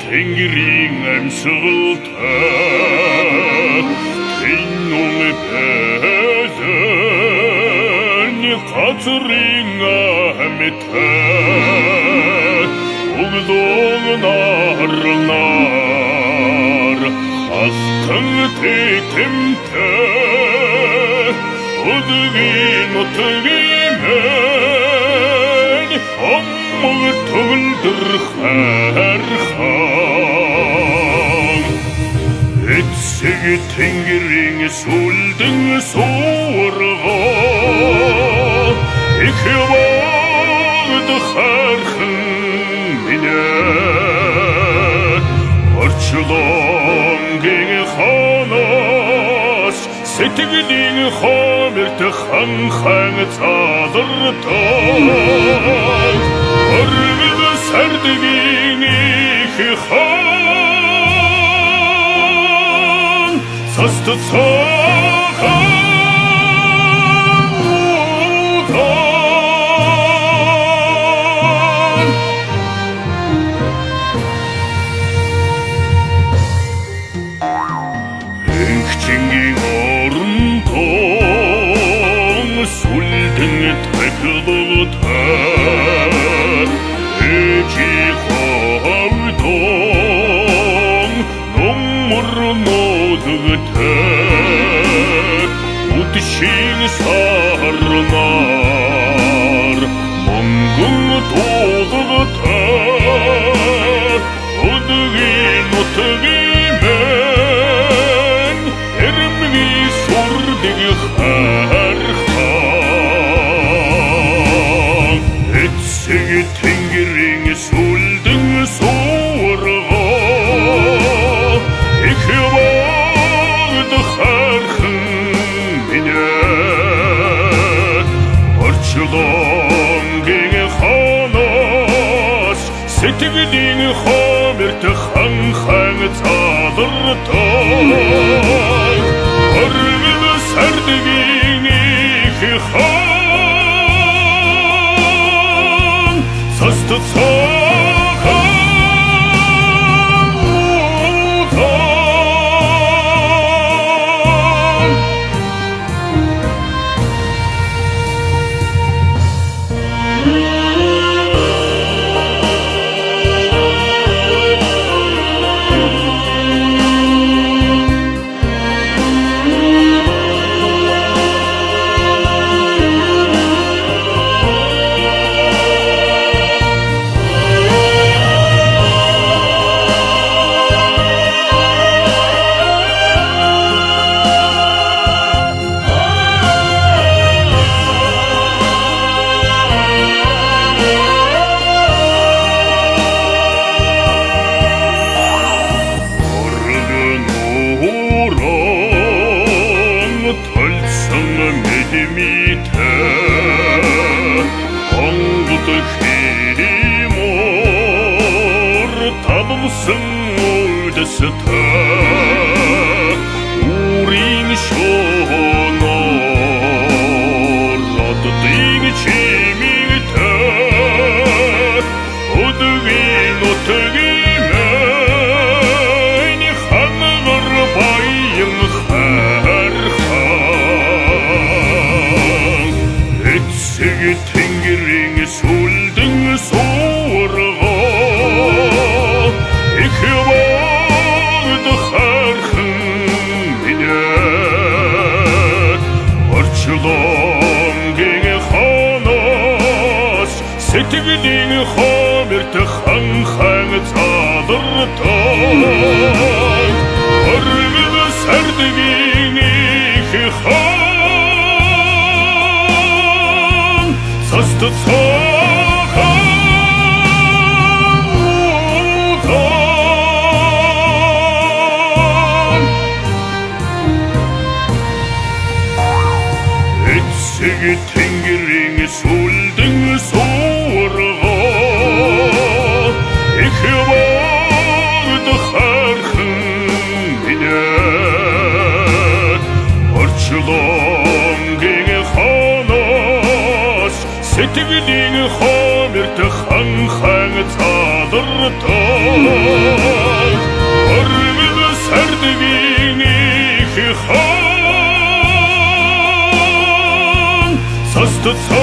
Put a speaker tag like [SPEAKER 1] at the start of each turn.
[SPEAKER 1] Тэнгэрийн амьсгалтай тэнүүн бэлэн газрын амьтай углон нарнаар алтан тэмтэй өдгийн нутгийн мэн оммог төгөлдөр хайрхан эцэг тэнгэрийн сүлдэн суургаа их бод хайрхан минь орчлонгийн ханаас сэтгэлийн хомерт ханхан задартай орвил сардгийн их хан саст цахан Энхчингийн орондон сүлдэн тахилгатай эжи хавдон номер нодгтай үдшин сарнаар монгол тулгатай өдгийн нутгийн эцэг тэнгэрийн сүлдэн суургаа их бод хайрхан минь орчлонгийн ханаас сэтгэлийн хомерт ханхан задартай орвил сардгийн их хан саст цахан Урийн шоноор раддын чимэгтэй өдгийн нутгийн мэн хангар баян хайрхан эцэг тэнгэрийн сүлдэн суургаа их бод хайрхан минь орчлонгийн ханаас сэтгэлийн хомерт ханхан задартай орвил сардгийн их хан саст цахан эцэг тэнгэрийн сүлдэн суургаа их бод хайрхан минь орчлонгийн ханаас сэтгэлийн хомерт ханхан задартай 저